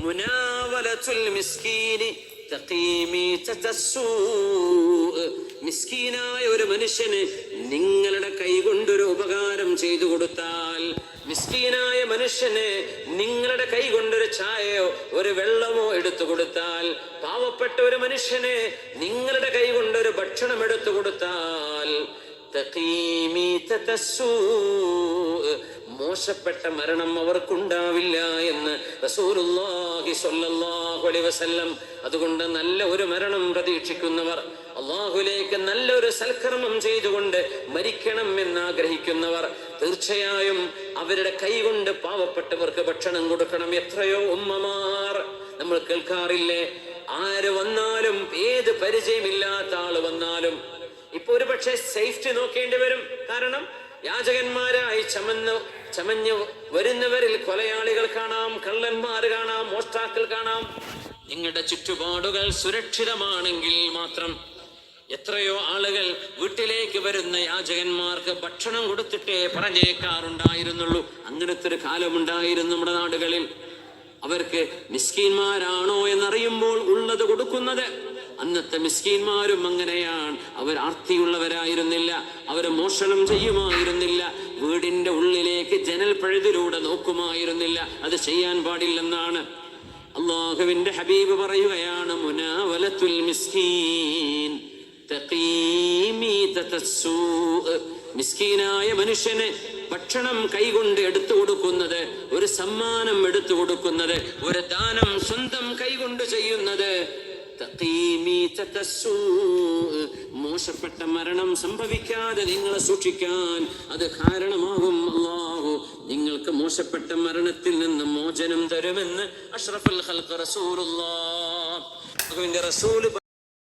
മുനാവലത്തുൽ മിസ്കീനി മിസ്കീനായ ഒരു മനുഷ്യന് നിങ്ങളുടെ കൈകൊണ്ടൊരു ഉപകാരം ചെയ്തു കൊടുത്താൽ, മിസ്കീനായ മനുഷ്യന് നിങ്ങളുടെ കൈകൊണ്ടൊരു ചായയോ ഒരു വെള്ളമോ എടുത്തു കൊടുത്താൽ, പാവപ്പെട്ട ഒരു മനുഷ്യന് നിങ്ങളുടെ കൈകൊണ്ടൊരു ഭക്ഷണം എടുത്തു കൊടുത്താൽ, മോശപ്പെട്ട മരണം അവർക്കുണ്ടാവില്ല എന്ന് റസൂലുള്ളാഹി സ്വല്ലല്ലാഹു അലൈഹി വസല്ലം. അതുകൊണ്ട് നല്ല ഒരു മരണം പ്രതീക്ഷിക്കുന്നവർ, അള്ളാഹുലേക്ക് നല്ലൊരു സൽക്കർമ്മം ചെയ്തുകൊണ്ട് മരിക്കണം എന്നാഗ്രഹിക്കുന്നവർ തീർച്ചയായും അവരുടെ കൈകൊണ്ട് പാവപ്പെട്ടവർക്ക് ഭക്ഷണം കൊടുക്കണം. എത്രയോ ഉമ്മമാർ നമ്മൾ കേൾക്കാറില്ലേ, ആര് വന്നാലും, ഏത് പരിചയമില്ലാത്ത ആള് വന്നാലും ഇപ്പൊ ഒരു പക്ഷേ സേഫ്റ്റി നോക്കേണ്ടി വരും. കാരണം യാചകന്മാരായി ചമഞ്ഞു വരുന്നവരിൽ കൊലയാളികൾ കാണാം, കള്ളന്മാർ കാണാം, മോഷ്ടാക്കൾ കാണാം. നിങ്ങളുടെ ചുറ്റുപാടുകൾ സുരക്ഷിതമാണെങ്കിൽ മാത്രം. എത്രയോ ആളുകൾ വീട്ടിലേക്ക് വരുന്ന യാചകന്മാർക്ക് ഭക്ഷണം കൊടുത്തിട്ടേ പറഞ്ഞേക്കാറുണ്ടായിരുന്നുള്ളൂ. അങ്ങനത്തെ ഒരു കാലമുണ്ടായിരുന്നു നമ്മുടെ നാടുകളിൽ. അവർക്ക് മിസ്കീന്മാരാണോ എന്നറിയുമ്പോൾ ഉള്ളത് കൊടുക്കുന്നത്. അന്നത്തെ മിസ്കീന്മാരും അങ്ങനെയാണ്. അവർ ആർത്തിയുള്ളവരായിരുന്നില്ല, അവർ മോഷണം ചെയ്യുമായിരുന്നില്ല, വീടിന്റെ ഉള്ളിലേക്ക് ജനൽ പഴുതിലൂടെ നോക്കുമായിരുന്നില്ല. അത് ചെയ്യാൻ പാടില്ലെന്നാണ് അള്ളാഹുവിന്റെ ഹബീബ് പറയുകയാണ്. മുനാവലത്തുൽ മിസ്കീൻ മിസ്കീനായ മനുഷ്യന് ഭക്ഷണം കൈകൊണ്ട് എടുത്തു കൊടുക്കുന്നത്, ഒരു സമ്മാനം എടുത്തു കൊടുക്കുന്നത്, ഒരു ദാനം സ്വന്തം കൈകൊണ്ട് ചെയ്യുന്നത് മോശപ്പെട്ട മരണം സംഭവിക്കാതെ നിങ്ങളെ സൂക്ഷിക്കാൻ അത് കാരണമാകും. അല്ലാഹു നിങ്ങൾക്ക് മോശപ്പെട്ട മരണത്തിൽ നിന്ന് മോചനം തരുമെന്ന് അഷ്റഫുൽ ഖൽഖ് റസൂലുള്ളാഹ്